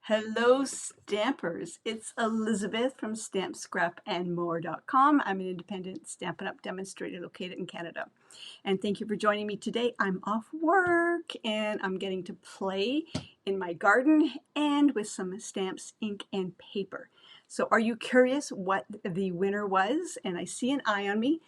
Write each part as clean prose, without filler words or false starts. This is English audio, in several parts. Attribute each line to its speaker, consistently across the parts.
Speaker 1: Hello Stampers, it's Elizabeth from StampScrapAndMore.com. I'm an independent Stampin' Up! Demonstrator located in Canada. And thank you for joining me today. I'm off work and I'm getting to play in my garden and with some stamps, ink, and paper. So are you curious what the winner was? And I see an eye on me.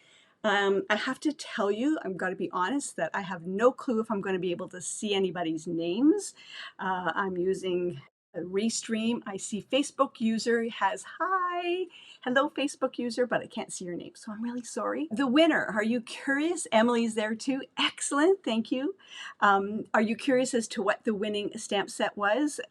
Speaker 1: I have to tell you, I've got to be honest, that I have no clue if I'm going to be able to see anybody's names. I'm using a Restream. I see Facebook user has hi. Hello, Facebook user, but I can't see your name, so I'm really sorry. The winner, are you curious? Emily's there too. Excellent, thank you. Are you curious as to what the winning stamp set was?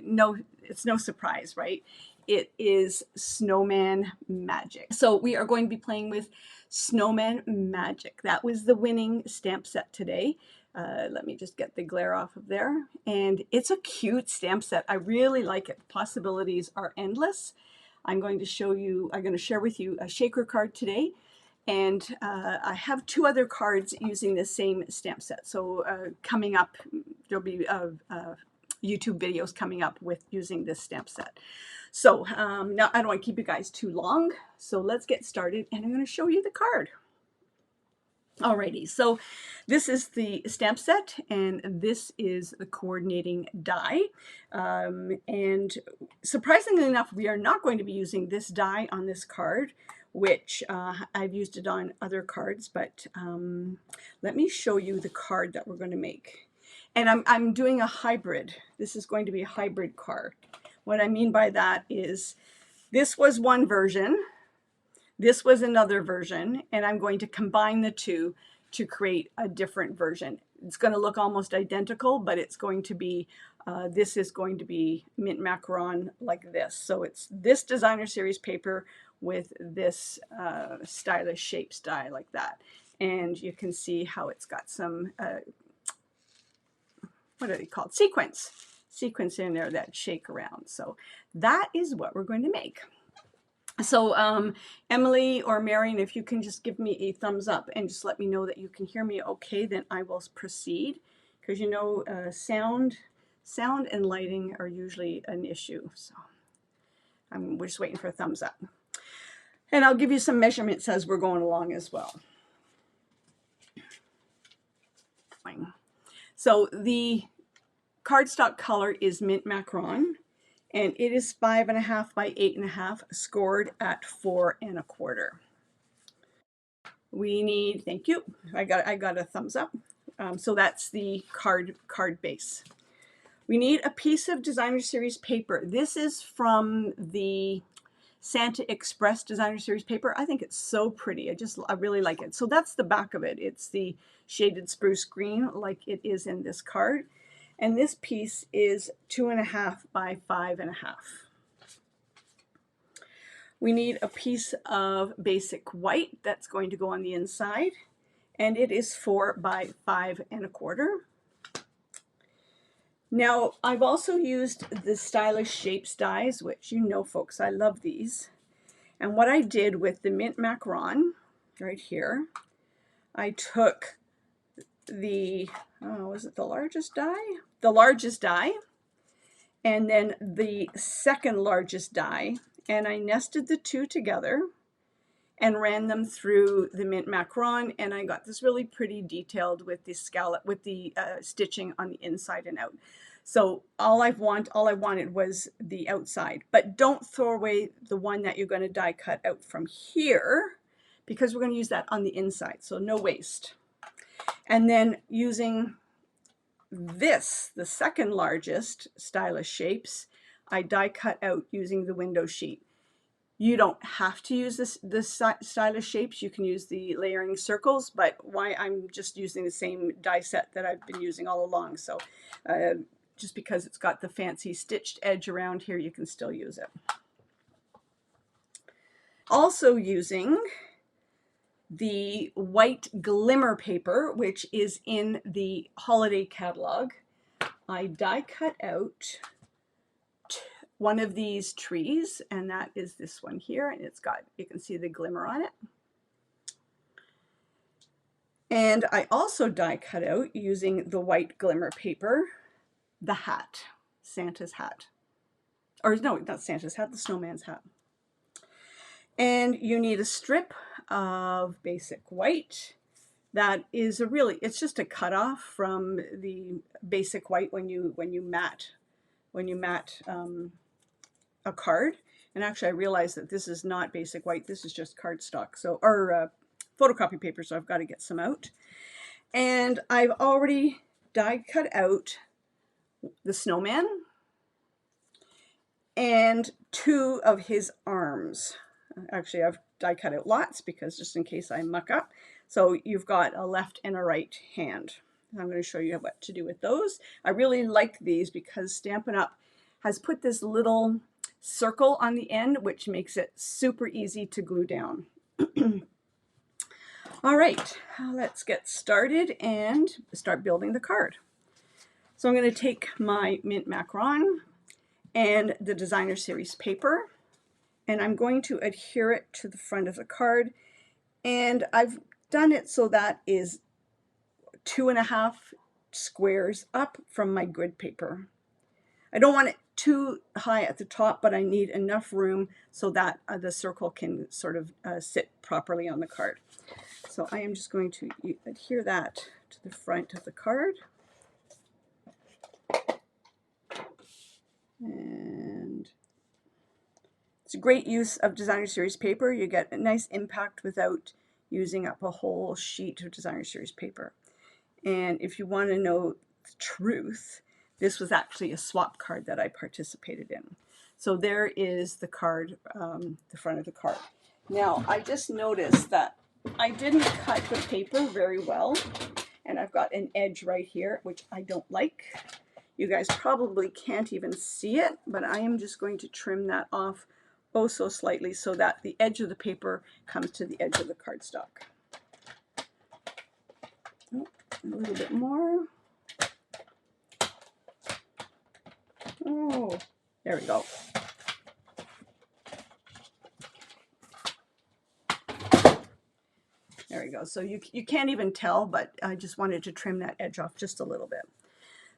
Speaker 1: No, it's no surprise, right? It is Snowman Magic. So we are going to be playing with Snowman Magic. That was the winning stamp set today. Let me just get the glare off of there. And it's a cute stamp set. I really like it. Possibilities are endless. I'm going to share with you a shaker card today. And I have two other cards using the same stamp set. So coming up, there'll be YouTube videos coming up with using this stamp set. So now I don't want to keep you guys too long. So let's get started and I'm going to show you the card. Alrighty, so this is the stamp set and this is the coordinating die. And surprisingly enough, we are not going to be using this die on this card, which I've used it on other cards, but let me show you the card that we're going to make. And I'm doing a hybrid. This is going to be a hybrid card. What I mean by that is this was one version, this was another version, and I'm going to combine the two to create a different version. It's going to look almost identical, but it's going to be, this is going to be mint macaron like this. So it's this designer series paper with this stylish shapes die like that. And you can see how it's got some, what are they called? Sequins in there that shake around. So that is what we're going to make. So Emily or Marion, if you can just give me a thumbs up and just let me know that you can hear me okay, then I will proceed. Because you know, sound and lighting are usually an issue. So we're just waiting for a thumbs up. And I'll give you some measurements as we're going along as well. So the cardstock color is mint macaron. And it is 5.5 by 8.5, scored at 4 1/4. We need, thank you. I got a thumbs up. So that's the card base. We need a piece of designer series paper. This is from the Santa Express designer series paper. I think it's so pretty. I really like it. So that's the back of it. It's the shaded spruce green like it is in this card. And this piece is 2.5 by 5.5. We need a piece of basic white that's going to go on the inside, and it is 4 by 5 1/4. Now, I've also used the stylish shapes dies, which you know, folks, I love these. And what I did with the mint macaron right here, I took the, was it the largest die? The largest die, and then the second largest die, and I nested the two together and ran them through the mint macaron, and I got this really pretty detailed with the scallop, with the stitching on the inside and out. So all I wanted was the outside, but don't throw away the one that you're going to die cut out from here, because we're going to use that on the inside, so no waste. And then using this, the second largest stylish shapes, I die cut out using the window sheet. You don't have to use this stylish shapes. You can use the layering circles, but why I'm just using the same die set that I've been using all along. So just because it's got the fancy stitched edge around here, you can still use it. Also using the white glimmer paper, which is in the holiday catalog, I die cut out one of these trees, and that is this one here, and it's got, you can see the glimmer on it. And I also die cut out using the white glimmer paper, the hat, Santa's hat. or no, not Santa's hat, the snowman's hat. And you need a strip of basic white. That is it's just a cutoff from the basic white when you mat a card. And actually I realized that this is not basic white, this is just cardstock, so, or photocopy paper, so I've got to get some out. And I've already die cut out the snowman and 2 of his arms. Actually, I've die cut out lots because just in case I muck up. So you've got a left and a right hand. I'm going to show you what to do with those. I really like these because Stampin' Up! Has put this little circle on the end, which makes it super easy to glue down. All right, let's get started and start building the card. So I'm going to take my mint macaron and the designer series paper, and I'm going to adhere it to the front of the card. And I've done it so that is 2.5 squares up from my grid paper. I don't want it too high at the top, but I need enough room so that the circle can sort of sit properly on the card. So I am just going to adhere that to the front of the card. And it's a great use of designer series paper. You get a nice impact without using up a whole sheet of designer series paper. And if you want to know the truth, this was actually a swap card that I participated in. So there is the card, the front of the card. Now, I just noticed that I didn't cut the paper very well, and I've got an edge right here, which I don't like. You guys probably can't even see it, but I am just going to trim that off oh so slightly so that the edge of the paper comes to the edge of the cardstock. Oh, a little bit more. Oh, there we go. There we go. So you can't even tell, but I just wanted to trim that edge off just a little bit.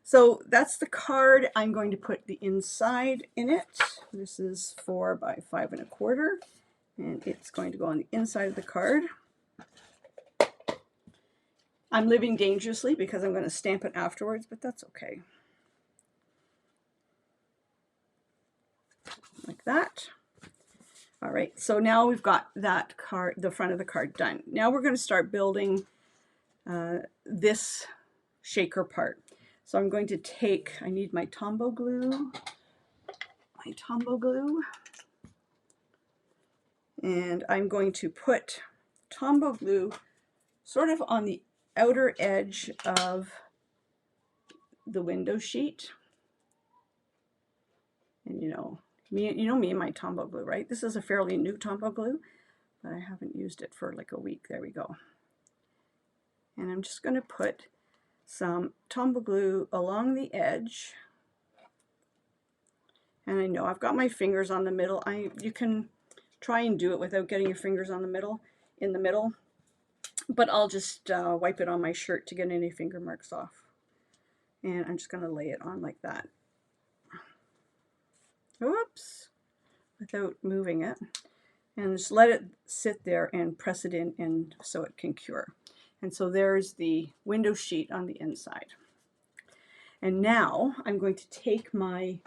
Speaker 1: So that's the card. I'm going to put the inside in it. This is 4 by 5 1/4, and it's going to go on the inside of the card. I'm living dangerously because I'm going to stamp it afterwards, but that's okay. Like that. All right, so now we've got that card, the front of the card done. Now we're going to start building this shaker part. So I'm going to take, I need my Tombow glue, and I'm going to put Tombow glue sort of on the outer edge of the window sheet. And you know me and my Tombow glue, right? This is a fairly new Tombow glue, but I haven't used it for like a week. There we go. And I'm just going to put some Tombow glue along the edge. And I know I've got my fingers on the middle. You can try and do it without getting your fingers on the middle, but I'll just wipe it on my shirt to get any finger marks off. And I'm just going to lay it on like that. Oops, without moving it. And just let it sit there and press it in and so it can cure. And so there's the window sheet on the inside. And now I'm going to take my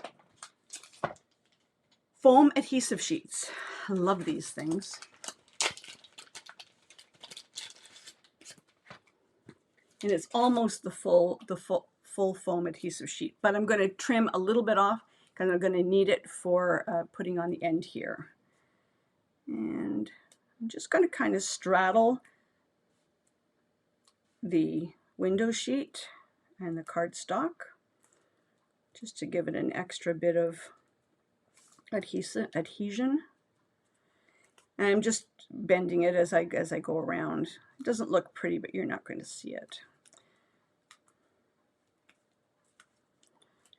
Speaker 1: foam adhesive sheets. I love these things. And it's almost the full foam adhesive sheet, but I'm going to trim a little bit off because I'm going to need it for putting on the end here. And I'm just going to kind of straddle the window sheet and the cardstock just to give it an extra bit of adhesion. And I'm just bending it as I go around. It doesn't look pretty, but you're not going to see it.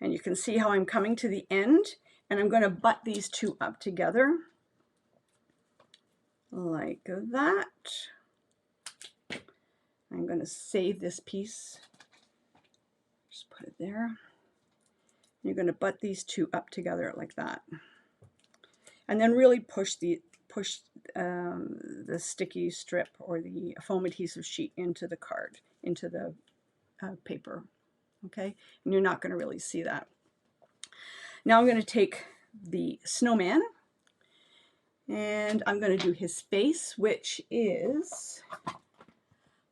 Speaker 1: And you can see how I'm coming to the end, and I'm going to butt these two up together like that. I'm going to save this piece. Just put it there. You're going to butt these two up together like that. And then really push the sticky strip or the foam adhesive sheet into the card, into the paper. Okay, and you're not going to really see that. Now I'm going to take the snowman and I'm going to do his face, which is,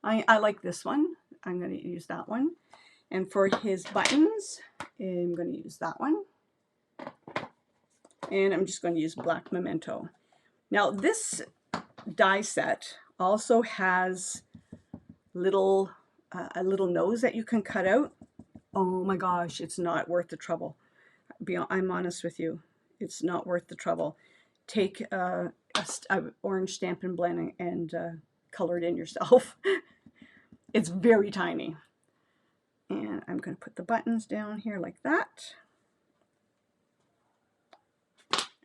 Speaker 1: I like this one. I'm going to use that one. And for his buttons, I'm going to use that one. And I'm just going to use black memento. Now this die set also has a little nose that you can cut out. Oh my gosh, it's not worth the trouble. I'm honest with you, it's not worth the trouble. Take a orange Stampin' Blend and color it in yourself. It's very tiny. And I'm going to put the buttons down here like that.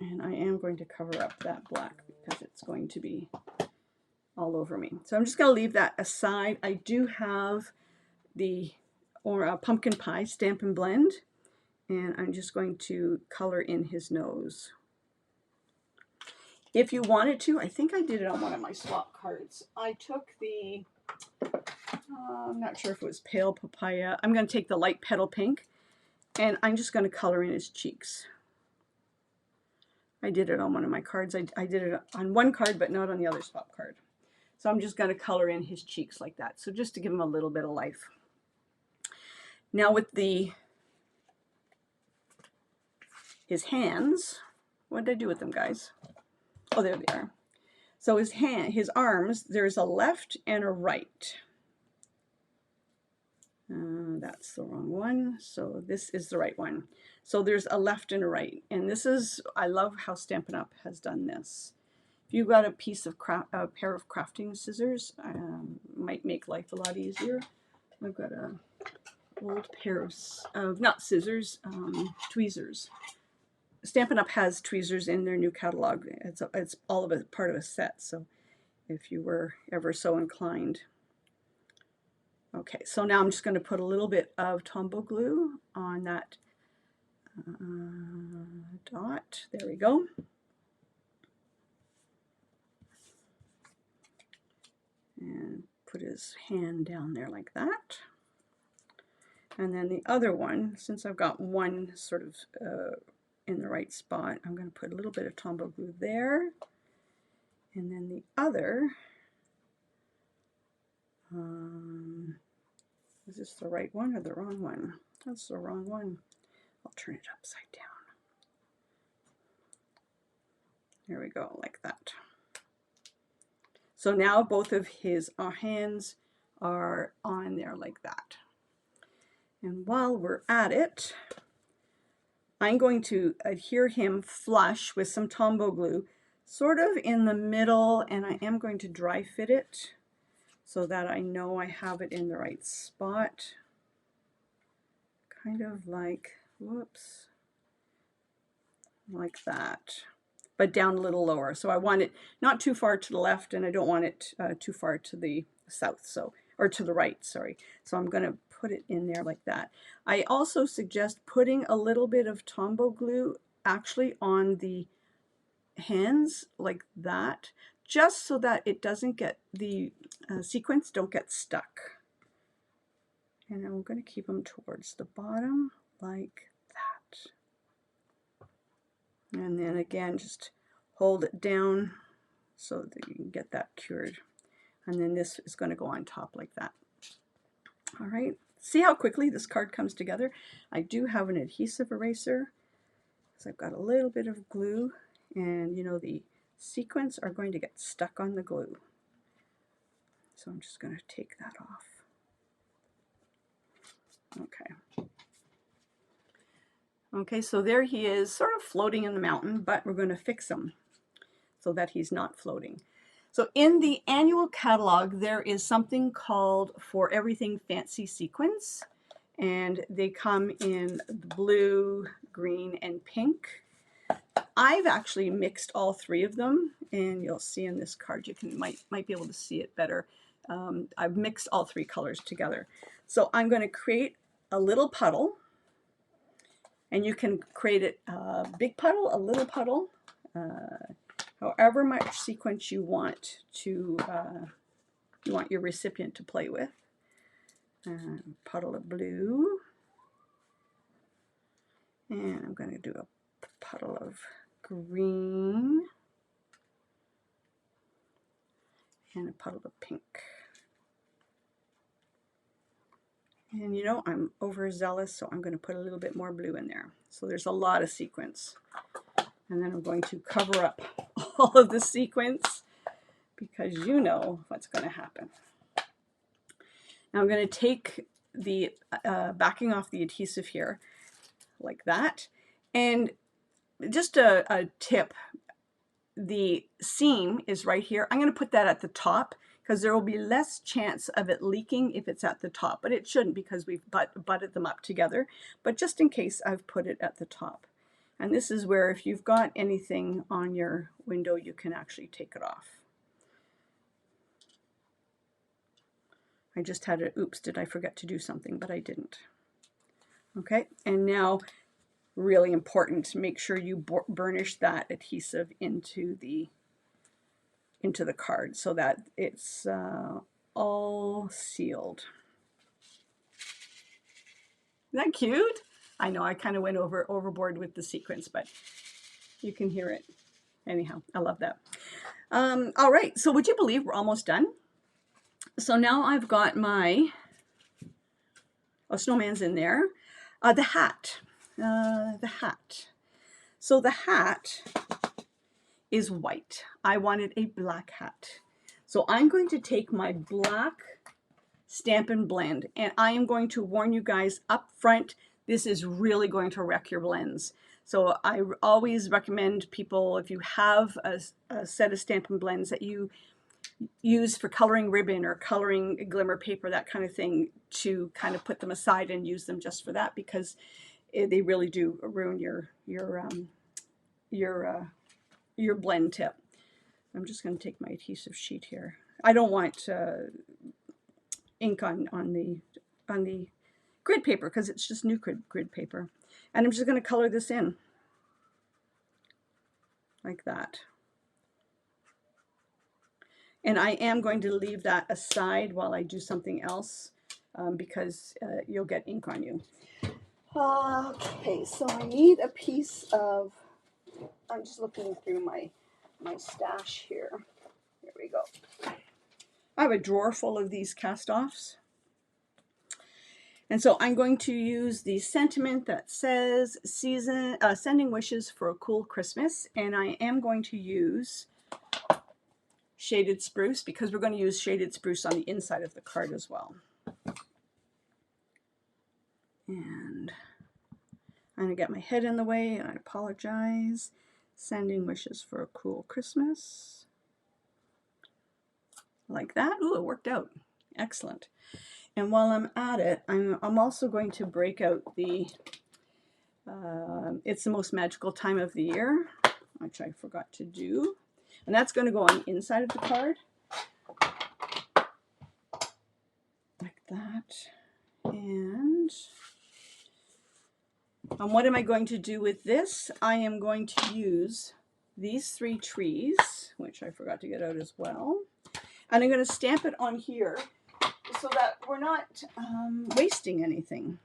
Speaker 1: And I am going to cover up that black because it's going to be all over me. So I'm just going to leave that aside. I do have the pumpkin pie Stampin' Blend, and I'm just going to color in his nose. If you wanted to, I think I did it on one of my swap cards. I took the, I'm not sure if it was pale papaya. I'm going to take the light petal pink, and I'm just going to color in his cheeks. I did it on one of my cards. I did it on one card, but not on the other swap card. So I'm just going to color in his cheeks like that. So just to give him a little bit of life. Now with his hands, what did I do with them, guys? Oh, there they are. So his arms, there's a left and a right. That's the wrong one. So this is the right one. So there's a left and a right. And this is, I love how Stampin' Up! Has done this. If you've got a pair of crafting scissors, might make life a lot easier. I've got a old pair of not scissors, tweezers. Stampin' Up! Has tweezers in their new catalog. It's all of it, part of a set. So if you were ever so inclined. Okay, so now I'm just going to put a little bit of Tombow glue on that dot. There we go. And put his hand down there like that. And then the other one, since I've got one sort of in the right spot, I'm going to put a little bit of Tombow glue there. And then the other, is this the right one or the wrong one? That's the wrong one. I'll turn it upside down. There we go, like that. So now both of his hands are on there like that. And while we're at it, I'm going to adhere him flush with some Tombow glue, sort of in the middle, and I am going to dry fit it so that I know I have it in the right spot. Kind of like, whoops, like that, but down a little lower. So I want it not too far to the left, and I don't want it too far to the south, so, or to the right, sorry. So I'm going to put it in there like that. I also suggest putting a little bit of Tombow glue actually on the hands like that, just so that it doesn't get, the sequins don't get stuck. And I'm going to keep them towards the bottom like that. And then again, just hold it down so that you can get that cured. And then this is going to go on top like that. All right, see how quickly this card comes together? I do have an adhesive eraser, so I've got a little bit of glue, and you know the sequins are going to get stuck on the glue. So I'm just going to take that off. Okay. Okay, so there he is, sort of floating in the mountain, but we're going to fix him so that he's not floating. So in the annual catalog, there is something called For Everything Fancy Sequins, and they come in blue, green, and pink. I've actually mixed all three of them, and you'll see in this card, you might be able to see it better. I've mixed all three colors together. So I'm going to create a little puddle, And you can create it a big puddle, a little puddle, however much sequence you want to you want your recipient to play with. Puddle of blue, and I'm going to do a puddle of green, and a puddle of pink. And you know, I'm overzealous, so I'm going to put a little bit more blue in there. So there's a lot of sequins. And then I'm going to cover up all of the sequins because you know what's going to happen. Now I'm going to take the backing off the adhesive here like that. And just a tip, the seam is right here. I'm going to put that at the top because there will be less chance of it leaking if it's at the top, but it shouldn't because we've butted them up together. But just in case, I've put it at the top. And this is where if you've got anything on your window, you can actually take it off. I just had a, oops, did I forget to do something? But I didn't. Okay, and now really important to make sure you burnish that adhesive into the card so that it's all sealed. Isn't that cute? I know I kind of went overboard with the sequence, but you can hear it. Anyhow, I love that. All right, so would you believe we're almost done? So now I've got my snowman's in there. The hat. So the hat is white. I wanted a black hat. So I'm going to take my black Stampin' Blend, and I am going to warn you guys up front, this is really going to wreck your blends. So I always recommend people, if you have a set of Stampin' Blends that you use for coloring ribbon or coloring glimmer paper, that kind of thing, to kind of put them aside and use them just for that, because they really do ruin your blend tip. I'm just going to take my adhesive sheet here. I don't want ink on the grid paper because it's just new grid paper. And I'm just going to color this in like that. And I am going to leave that aside while I do something else because you'll get ink on you. Okay, so I need a piece of, I'm just looking through my stash here. Here we go. I have a drawer full of these cast-offs. And so I'm going to use the sentiment that says sending wishes for a cool Christmas. And I am going to use shaded spruce because we're going to use shaded spruce on the inside of the card as well. And I'm going to get my head in the way, and I apologize. Sending wishes for a cool Christmas. Like that. Ooh, it worked out. Excellent. And while I'm at it, I'm also going to break out the It's the Most Magical Time of the Year, which I forgot to do. And that's going to go on the inside of the card. Like that. And what am I going to do with this? I am going to use these 3 trees, which I forgot to get out as well. And I'm going to stamp it on here so that we're not wasting anything.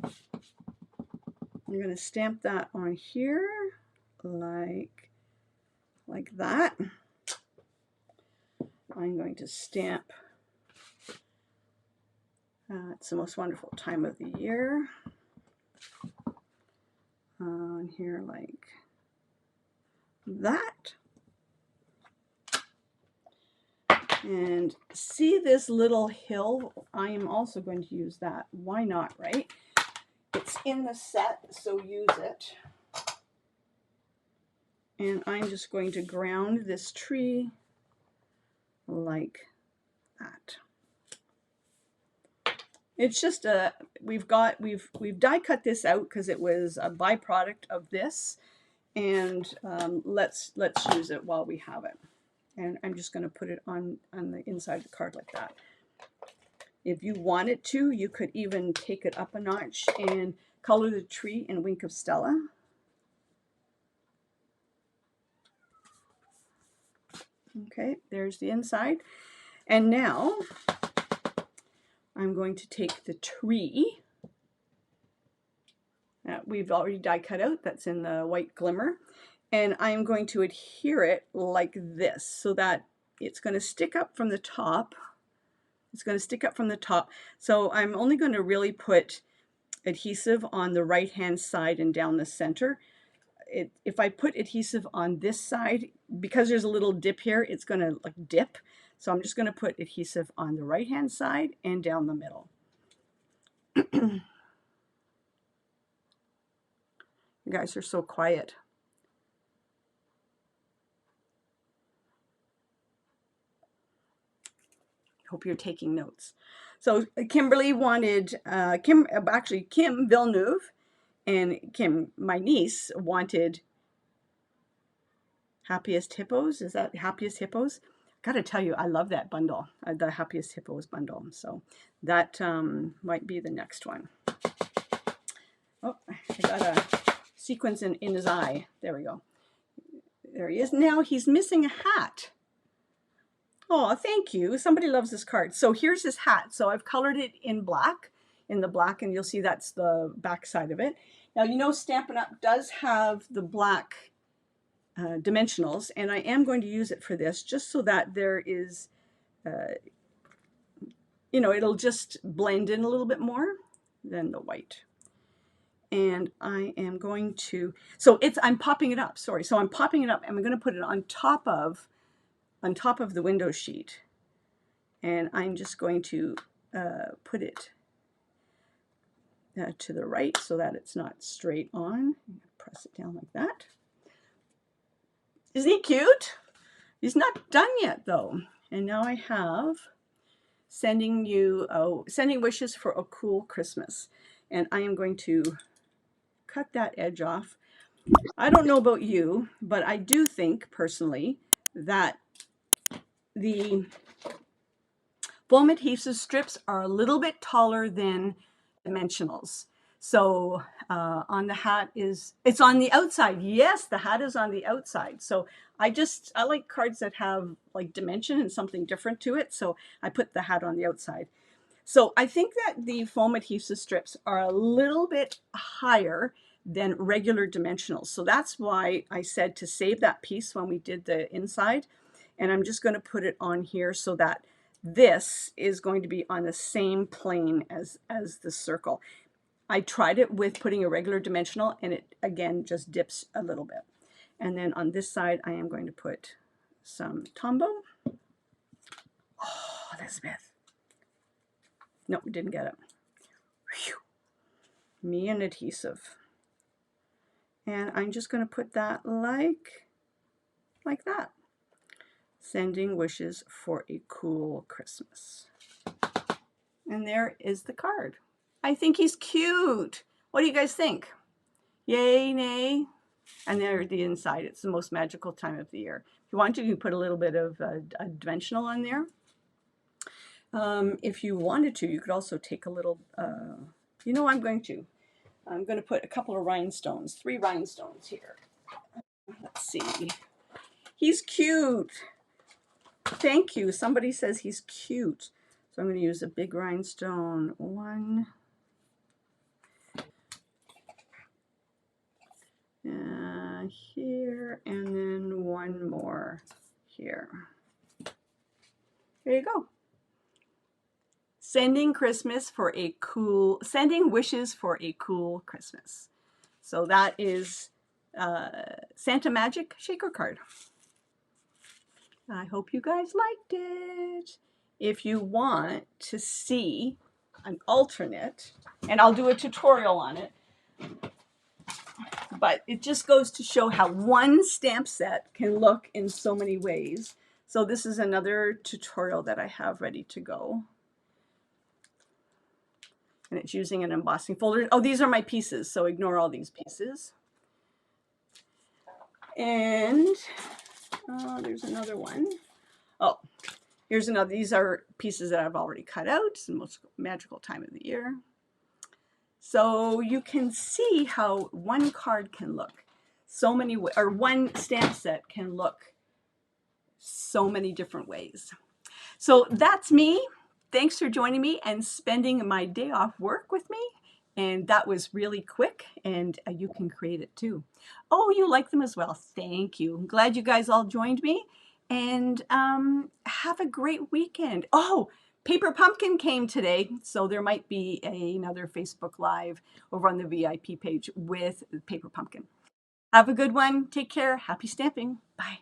Speaker 1: I'm going to stamp that on here like that. I'm going to stamp It's the Most Wonderful Time of the Year on here like that. And see this little hill? I am also going to use that. Why not, right? It's in the set, so use it. And I'm just going to ground this tree like that. It's just we've die cut this out because it was a byproduct of this, and let's use it while we have it. And I'm just going to put it on the inside of the card like that. If you wanted to, you could even take it up a notch and color the tree in Wink of Stella. Okay, there's the inside. And now I'm going to take the tree that we've already die cut out, that's in the white glimmer, and I'm going to adhere it like this so that it's going to stick up from the top. It's going to stick up from the top. So I'm only going to really put adhesive on the right hand side and down the center. If I put adhesive on this side, because there's a little dip here, it's going to like dip. So I'm just going to put adhesive on the right hand side and down the middle. You guys are so quiet. Hope you're taking notes. So Kimberly wanted, Kim Villeneuve and Kim, my niece, wanted Happiest Hippos. Is that Happiest Hippos? Gotta tell you, I love that bundle, the Happiest Hippos bundle. So that might be the next one. Oh, I got a sequins in his eye. There we go. There he is. Now he's missing a hat. Oh, thank you. Somebody loves this card. So here's his hat. So I've colored it in black, and you'll see that's the back side of it. Now, you know Stampin' Up! Does have the black dimensionals, and I am going to use it for this just so that there is, it'll just blend in a little bit more than the white. And I am going to, I'm popping it up, sorry. So I'm popping it up, and I'm going to put it on top of the window sheet. And I'm just going to put it to the right so that it's not straight on. Press it down like that. Isn't he cute? He's not done yet though. And now I have sending wishes for a cool Christmas. And I am going to cut that edge off. I don't know about you, but I do think personally that the foam adhesive strips are a little bit taller than dimensionals. So on the hat it's on the outside. Yes, the hat is on the outside. So I like cards that have like dimension and something different to it. So I put the hat on the outside. So I think that the foam adhesive strips are a little bit higher than regular dimensionals. So that's why I said to save that piece when we did the inside. And I'm just going to put it on here so that this is going to be on the same plane as the circle. I tried it with putting a regular dimensional, and it again just dips a little bit. And then on this side, I am going to put some Tombow. Oh, Elizabeth. No, we didn't get it. Whew. Me and adhesive. And I'm just going to put that like that. Sending wishes for a cool Christmas. And there is the card. I think he's cute. What do you guys think? Yay, nay? And there the inside. It's the most magical time of the year. If you want to, you can put a little bit of a dimensional on there. If you wanted to, you could also take a little, I'm going to put a couple of rhinestones, 3 rhinestones here. Let's see. He's cute. Thank you. Somebody says he's cute. So I'm going to use a big rhinestone. 1. Here, and then 1 more here. There you go. Sending wishes for a cool Christmas. So that is Santa Magic Shaker Card. I hope you guys liked it. If you want to see an alternate, and I'll do a tutorial on it, but it just goes to show how one stamp set can look in so many ways. So this is another tutorial that I have ready to go. And it's using an embossing folder. Oh, these are my pieces, so ignore all these pieces. And there's another one. Oh, Here's another. These are pieces that I've already cut out. It's the most magical time of the year. So you can see how one card can look so many ways, or one stamp set can look so many different ways. So that's me. Thanks for joining me and spending my day off work with me. And that was really quick, and you can create it too. Oh, you like them as well. Thank you. I'm glad you guys all joined me. And have a great weekend. Oh, Paper Pumpkin came today, so there might be another Facebook Live over on the VIP page with Paper Pumpkin. Have a good one. Take care. Happy stamping. Bye.